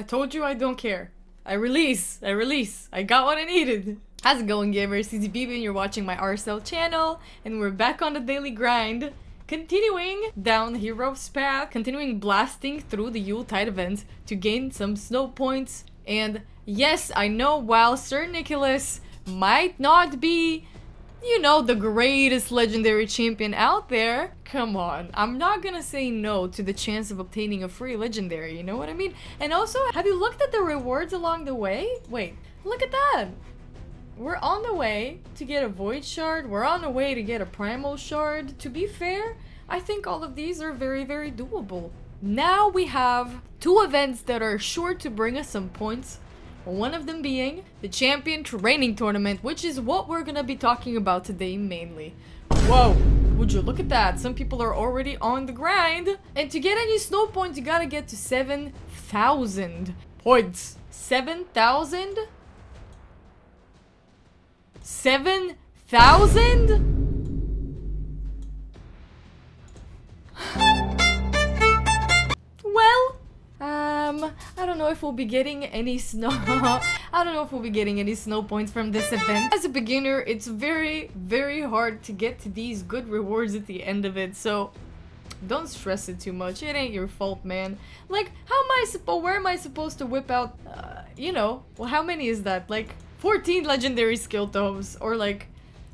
I told you I don't care. I release. I got what I needed. How's it going, gamers? CZBB and you're watching my RSL channel, and we're back on the daily grind. Continuing down Hero's Path, continuing blasting through the Yuletide event to gain some snow points. And yes, I know while Sir Nicholas might not be, you know, the greatest legendary champion out there, come on, I'm not gonna say no to the chance of obtaining a free legendary, you know what I mean? And also, have you looked at the rewards along the way? Wait, look at that! We're on the way to get a Void Shard, we're on the way to get a Primal Shard. To be fair, I think all of these are very, very doable. Now we have two events that are sure to bring us some points. One of them being the Champion Training Tournament, which is what we're gonna be talking about today mainly. Whoa, would you look at that? Some people are already on the grind. And to get any snow points, you gotta get to 7,000 points. 7,000? 7,000? Well, I don't know if we'll be getting any snow. I don't know if we'll be getting any snow points from this event. As a beginner, it's very, very hard to get to these good rewards at the end of it, so don't stress it too much. It ain't your fault, man. Like, where am I supposed to whip out, you know, well, how many is that? Like, 14 legendary skill tomes, or like,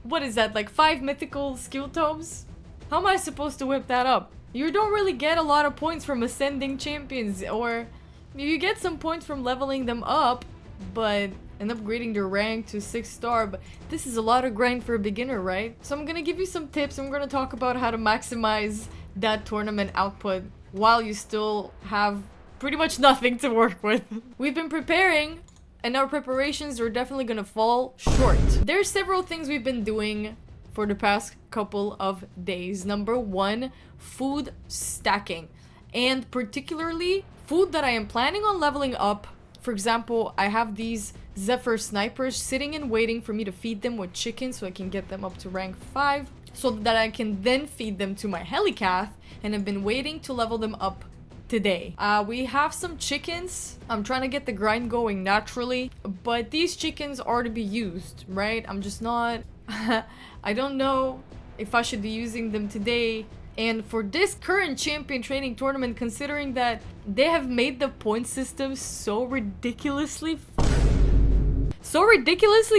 what is that, like 5 mythical skill tomes? How am I supposed to whip that up? You don't really get a lot of points from ascending champions, or you get some points from leveling them up, but and upgrading their rank to 6-star, but this is a lot of grind for a beginner, right? So I'm gonna give you some tips, and we're gonna talk about how to maximize that tournament output while you still have pretty much nothing to work with. We've been preparing, and our preparations are definitely gonna fall short. There's several things we've been doing for the past couple of days. Number one, food stacking, and particularly food that I am planning on leveling up. For example, I have these Zephyr snipers sitting and waiting for me to feed them with chicken so I can get them up to rank 5, so that I can then feed them to my Helicath, and I've been waiting to level them up today. We have some chickens. I'm trying to get the grind going naturally, but these chickens are to be used, right? I'm just not I don't know if I should be using them today. And for this current champion training tournament, considering that they have made the point system so ridiculously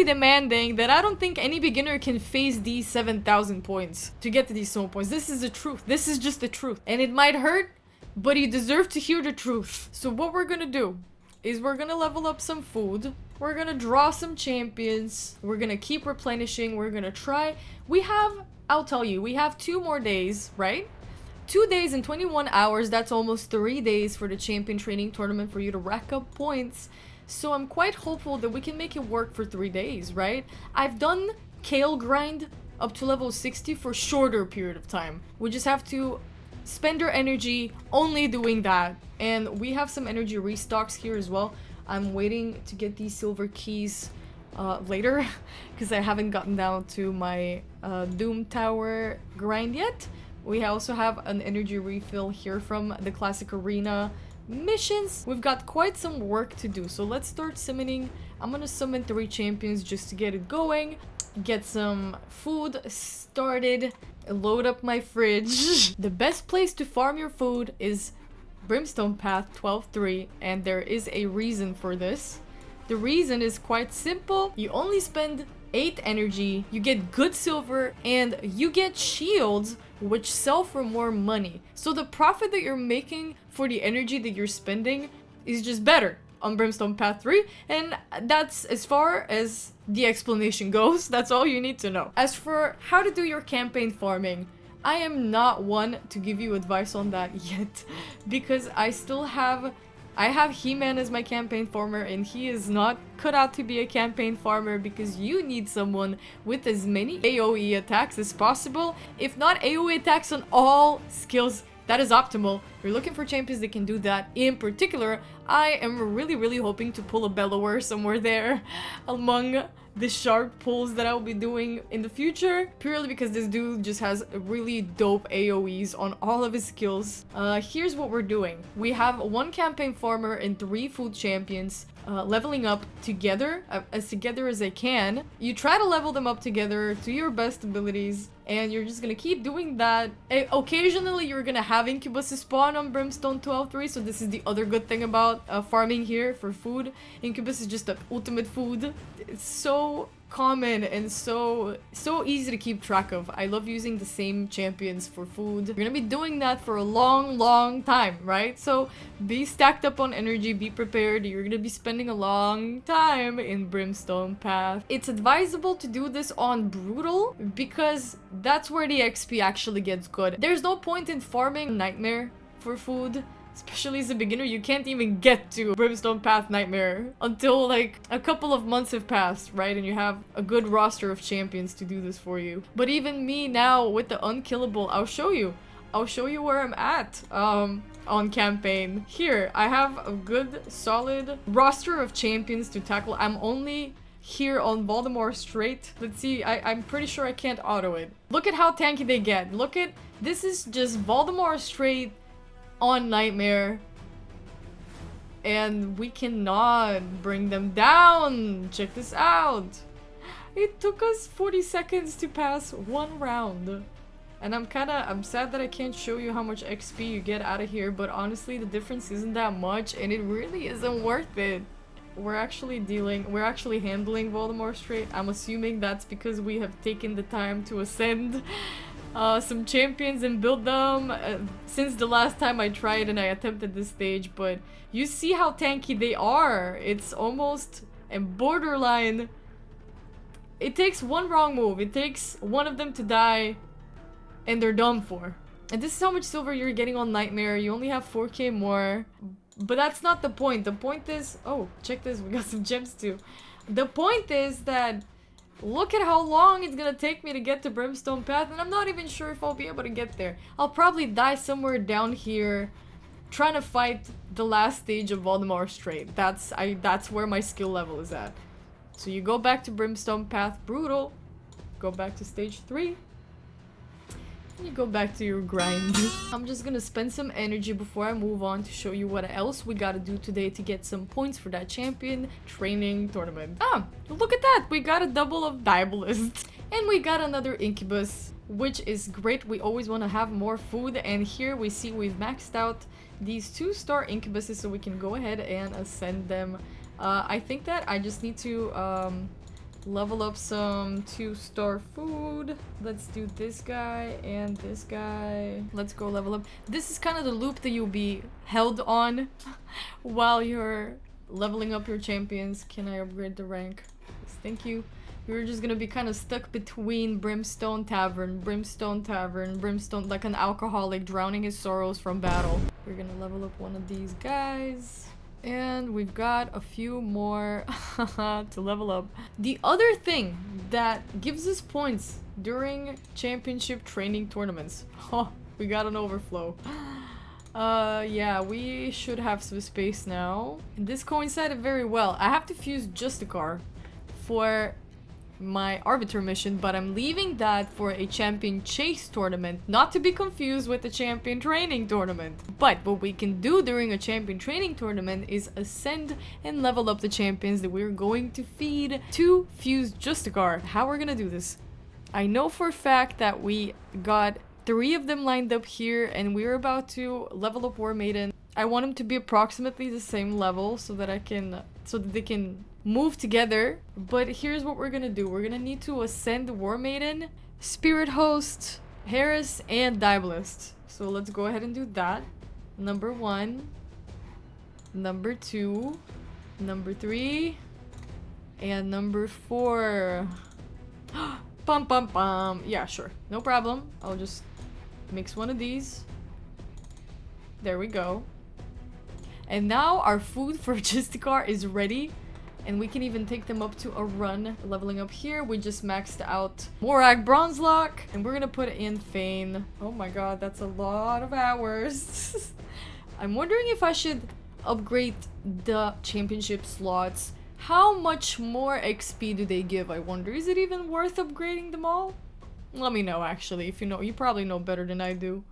demanding that I don't think any beginner can face these 7,000 points to get to these snow points. This is the truth. This is just the truth. And it might hurt, but you deserve to hear the truth. So what we're gonna do is we're gonna level up some food. We're gonna draw some champions. We're gonna keep replenishing. We're gonna try. I'll tell you, we have 2 more days, right? 2 days and 21 hours. That's almost 3 days for the champion training tournament for you to rack up points. So I'm quite hopeful that we can make it work for 3 days, right? I've done Kale grind up to level 60 for a shorter period of time. We just have to spend our energy only doing that. And we have some energy restocks here as well. I'm waiting to get these silver keys later because I haven't gotten down to my Doom Tower grind yet. We also have an energy refill here from the classic arena missions. We've got quite some work to do, so let's start summoning. I'm gonna summon 3 champions just to get it going, get some food started, load up my fridge. The best place to farm your food is Brimstone Path 12-3, and there is a reason for this. The reason is quite simple. You only spend 8 energy, you get good silver, and you get shields which sell for more money. So the profit that you're making for the energy that you're spending is just better on Brimstone Path 3, and that's as far as the explanation goes. That's all you need to know. As for how to do your campaign farming, I am not one to give you advice on that yet, because I have He-Man as my campaign farmer, and he is not cut out to be a campaign farmer, because you need someone with as many AoE attacks as possible. If not AoE attacks on all skills, that is optimal. You're looking for champions that can do that. In particular, I am really hoping to pull a Bellower somewhere there among the sharp pulls that I'll be doing in the future, purely because this dude just has really dope AoEs on all of his skills. Here's what we're doing. We have 1 campaign farmer and 3 food champions leveling up together, as together as they can. You try to level them up together to your best abilities, and you're just gonna keep doing that. Occasionally, you're gonna have incubuses spawn on Brimstone 12-3, so this is the other good thing about farming here for food. Incubus is just the ultimate food. It's so common and so easy to keep track of. I love using the same champions for food. You're gonna be doing that for a long time, right? So be stacked up on energy, be prepared. You're gonna be spending a long time in Brimstone Path. It's advisable to do this on Brutal because that's where the XP actually gets good. There's no point in farming Nightmare for food. Especially as a beginner, you can't even get to Brimstone Path Nightmare until like a couple of months have passed, right? And you have a good roster of champions to do this for you. But even me now with the unkillable, I'll show you where I'm at on campaign. Here, I have a good solid roster of champions to tackle. I'm only here on Voldemort Strait. Let's see, I'm pretty sure I can't auto it. Look at how tanky they get. Look at, this is just Voldemort Strait on Nightmare, and we cannot bring them down. Check this out. It took us 40 seconds to pass 1 round, and I'm sad that I can't show you how much XP you get out of here, but honestly the difference isn't that much, and it really isn't worth it. We're actually handling Voldemort Strait. I'm assuming that's because we have taken the time to ascend some champions and build them since the last time I tried and I attempted this stage, but you see how tanky they are. It's almost a borderline. It takes 1 wrong move. It takes one of them to die and they're done for. And this is how much silver you're getting on Nightmare. You only have 4k more, but that's not the point. The point is, oh, check this, we got some gems too. The point is that look at how long it's gonna take me to get to Brimstone Path, and I'm not even sure if I'll be able to get there. I'll probably die somewhere down here trying to fight the last stage of Voldemort Strait. That's where my skill level is at. So you go back to Brimstone Path Brutal, go back to stage 3, and you go back to your grind. I'm just gonna spend some energy before I move on to show you what else we gotta do today to get some points for that champion training tournament. Ah, look at that! We got a double of Diabolist. And we got another Incubus, which is great. We always want to have more food, and here we see we've maxed out these 2-star Incubuses, so we can go ahead and ascend them. I think that I just need to level up some 2-star food. Let's do this guy and this guy. Let's go level up. This is kind of the loop that you'll be held on while you're leveling up your champions. Can I upgrade the rank? Yes, thank you. You're just gonna be kind of stuck between Brimstone Tavern, like an alcoholic drowning his sorrows from battle. We're gonna level up one of these guys. And we've got a few more to level up. The other thing that gives us points during championship training tournaments. Oh, we got an overflow. Yeah, we should have some space now. This coincided very well. I have to fuse Justicar for my Arbiter mission, but I'm leaving that for a champion chase tournament, not to be confused with the champion training tournament. But what we can do during a champion training tournament is ascend and level up the champions that we're going to feed to fuse Justicar. How we're gonna do this? I know for a fact that we got 3 of them lined up here, and we're about to level up War Maiden. I want them to be approximately the same level so that they can move together. But here's what we're gonna do. We're gonna need to ascend War Maiden, Spirit Host, Harris, and Diabolist. So let's go ahead and do that. Number 1, number 2, number 3, and number 4. Pum pum pum. Yeah, sure. No problem. I'll just mix one of these. There we go. And now our food for Justicar is ready. And we can even take them up to a run. Leveling up here, we just maxed out Morak Bronzelock. And we're gonna put in Thane. Oh my god, that's a lot of hours. I'm wondering if I should upgrade the championship slots. How much more XP do they give, I wonder? Is it even worth upgrading them all? Let me know, actually, if you know. You probably know better than I do.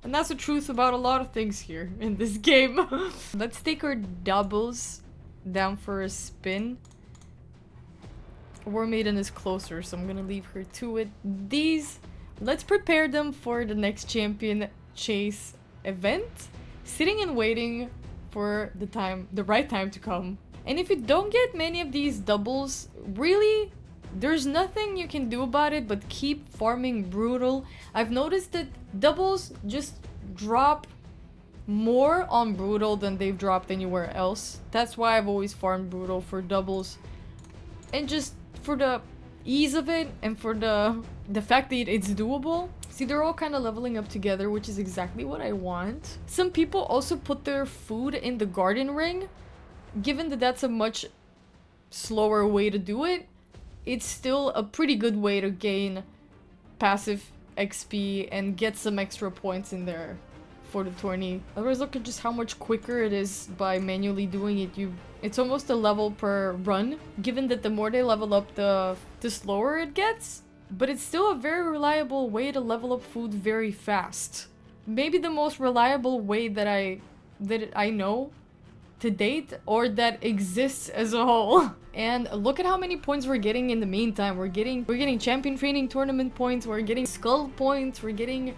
And that's the truth about a lot of things here in this game. Let's take our doubles down for a spin. War Maiden is closer, so I'm gonna leave her to it. These, let's prepare them for the next champion chase event. Sitting and waiting for the right time to come. And if you don't get many of these doubles, really, there's nothing you can do about it but keep farming Brutal. I've noticed that doubles just drop more on Brutal than they've dropped anywhere else. That's why I've always farmed Brutal for doubles. And just for the ease of it and for the fact that it's doable. See, they're all kind of leveling up together, which is exactly what I want. Some people also put their food in the garden ring. Given that that's a much slower way to do it, it's still a pretty good way to gain passive XP and get some extra points in there for the tourney. Otherwise, look at just how much quicker it is by manually doing it. It's almost a level per run, given that the more they level up, the slower it gets. But it's still a very reliable way to level up food very fast. Maybe the most reliable way that I know to date, or that exists as a whole. And look at how many points we're getting in the meantime. We're getting champion training tournament points, we're getting skull points, we're getting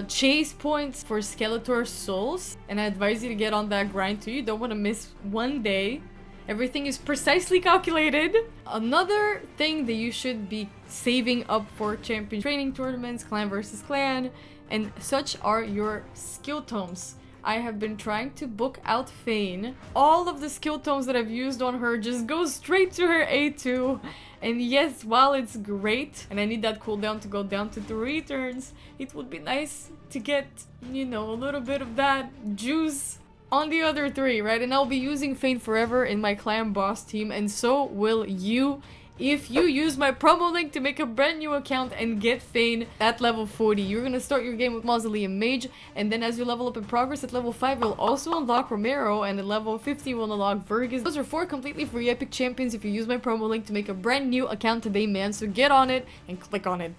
chase points for Skeletor souls. And I advise you to get on that grind too. You don't want to miss one day. Everything is precisely calculated. Another thing that you should be saving up for champion training tournaments, clan versus clan, and such are your skill tomes. I have been trying to book out Fane. All of the skill tomes that I've used on her just go straight to her A2. And yes, while it's great, and I need that cooldown to go down to 3 turns, it would be nice to get, you know, a little bit of that juice on the other 3, right? And I'll be using Fane forever in my clan boss team, and so will you. If you use my promo link to make a brand new account and get Fane at level 40, you're gonna start your game with Mausoleum Mage, and then as you level up in progress at level 5, you'll also unlock Romero, and at level 50, you'll unlock Vergas. Those are 4 completely free epic champions if you use my promo link to make a brand new account today, man. So get on it and click on it.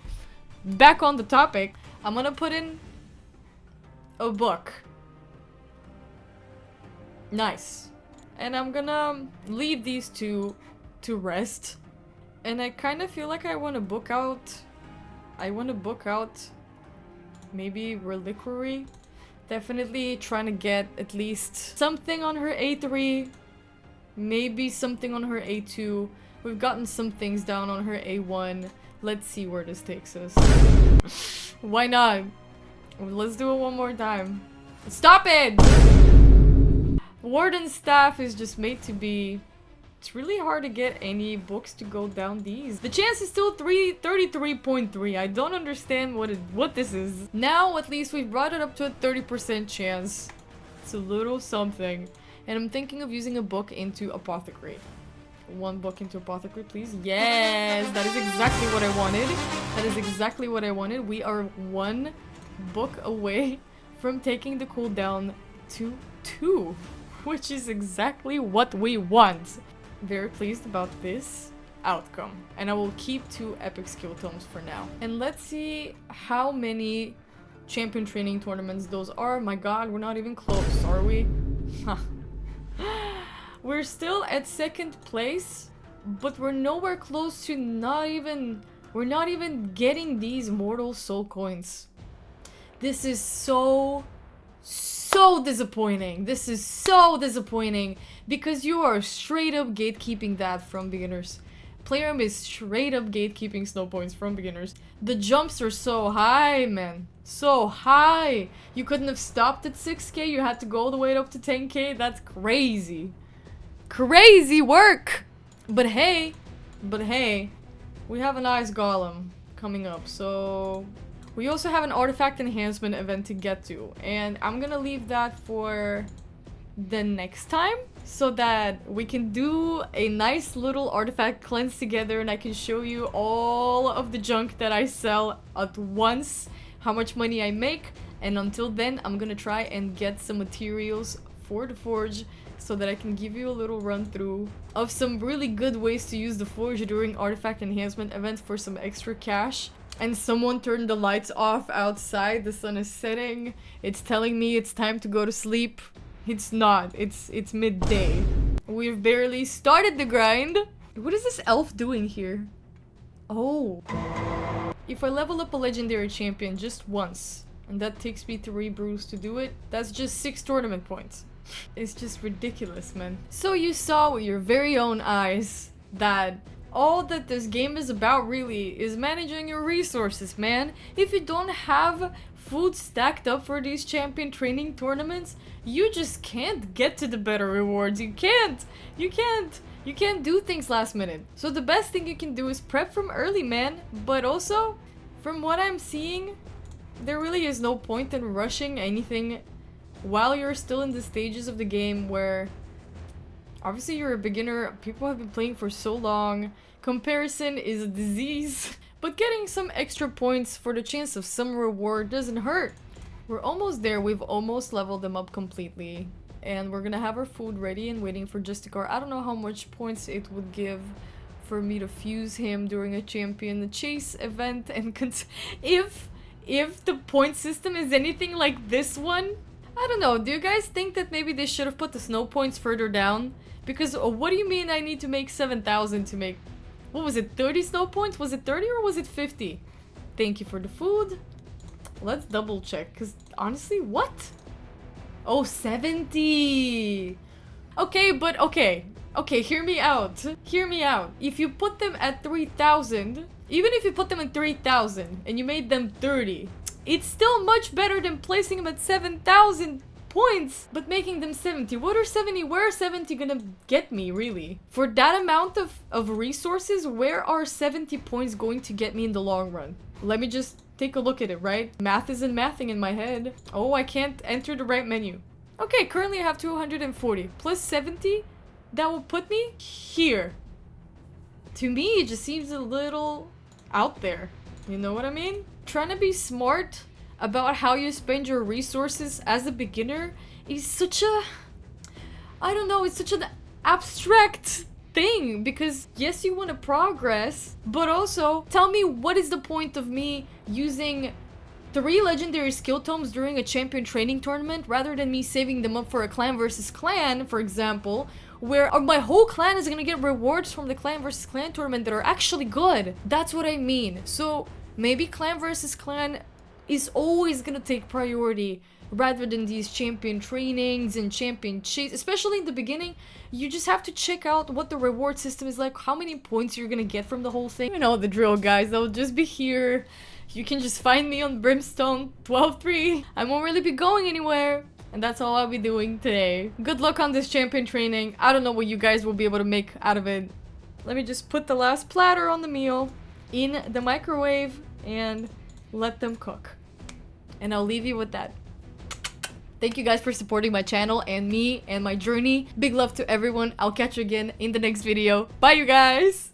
Back on the topic, I'm gonna put in a book. Nice. And I'm gonna leave these two to rest. And I kind of feel like I want to book out maybe Reliquary. Definitely trying to get at least something on her A3, maybe something on her A2. We've gotten some things down on her A1. Let's see where this takes us. Why not? Let's do it one more time. Stop it! Warden's staff is just made to be... It's really hard to get any books to go down these. The chance is still 33.3. I don't understand what this is. Now, at least we've brought it up to a 30% chance. It's a little something. And I'm thinking of using a book into Apothecary. 1 book into Apothecary, please. Yes! That is exactly what I wanted. That is exactly what I wanted. We are 1 book away from taking the cooldown to 2. Which is exactly what we want. Very pleased about this outcome. And I will keep 2 epic skill tomes for now. And let's see how many champion training tournaments those are. My god, we're not even close, are we? We're still at 2nd place, but we're nowhere close to we're not even getting these mortal soul coins. This is so disappointing. This is so disappointing because you are straight up gatekeeping that from beginners. Playroom is straight up gatekeeping snow points from beginners. The jumps are so high, man. So high. You couldn't have stopped at 6k. You had to go all the way up to 10k. That's crazy. Crazy work. But hey, we have a nice golem coming up, so... We also have an artifact enhancement event to get to, and I'm gonna leave that for the next time so that we can do a nice little artifact cleanse together and I can show you all of the junk that I sell at once, how much money I make, and until then I'm gonna try and get some materials for the forge so that I can give you a little run through of some really good ways to use the Forge during artifact enhancement events for some extra cash. And someone turned the lights off outside. The sun is setting. It's telling me it's time to go to sleep. It's not. It's midday. We've barely started the grind. What is this elf doing here? Oh. If I level up a legendary champion just once, and that takes me 3 brews to do it, that's just 6 tournament points. It's just ridiculous, man. So you saw with your very own eyes that all that this game is about really is managing your resources, man. If you don't have food stacked up for these champion training tournaments, you just can't get to the better rewards. You can't do things last minute. So the best thing you can do is prep from early, man. But also, from what I'm seeing, there really is no point in rushing anything while you're still in the stages of the game where obviously you're a beginner, people have been playing for so long, comparison is a disease, but getting some extra points for the chance of some reward doesn't hurt. We're almost there, we've almost leveled them up completely, and we're gonna have our food ready and waiting for Justicar. I don't know how much points it would give for me to fuse him during a champion chase event, and if the point system is anything like this one, I don't know, do you guys think that maybe they should have put the snow points further down? Because what do you mean I need to make 7,000 to make... What was it, 30 snow points? Was it 30 or was it 50? Thank you for the food. Let's double check, because honestly, what? Oh, 70! Okay, but okay. Okay, hear me out. Hear me out. If you put them at 3,000, even if you put them at 3,000 and you made them 30, it's still much better than placing them at 7,000 points, but making them 70. What are 70? Where are 70 gonna get me, really? For that amount of resources, where are 70 points going to get me in the long run? Let me just take a look at it, right? Math isn't mathing in my head. Oh, I can't enter the right menu. Okay, currently I have 240. Plus 70, that will put me here. To me, it just seems a little out there. You know what I mean? Trying to be smart about how you spend your resources as a beginner is such a... I don't know, it's such an abstract thing, because yes, you want to progress, but also tell me what is the point of me using 3 legendary skill tomes during a champion training tournament rather than me saving them up for a clan versus clan, for example, where my whole clan is gonna get rewards from the clan versus clan tournament that are actually good. That's what I mean. So maybe clan versus clan is always gonna take priority rather than these champion trainings and champion chase. Especially in the beginning, you just have to check out what the reward system is like, how many points you're gonna get from the whole thing. You know the drill, guys. I'll just be here. You can just find me on Brimstone 12-3. I won't really be going anywhere. And that's all I'll be doing today. Good luck on this champion training. I don't know what you guys will be able to make out of it. Let me just put the last platter on the meal in the microwave and let them cook. And I'll leave you with that. Thank you guys for supporting my channel and me and my journey. Big love to everyone. I'll catch you again in the next video. Bye, you guys!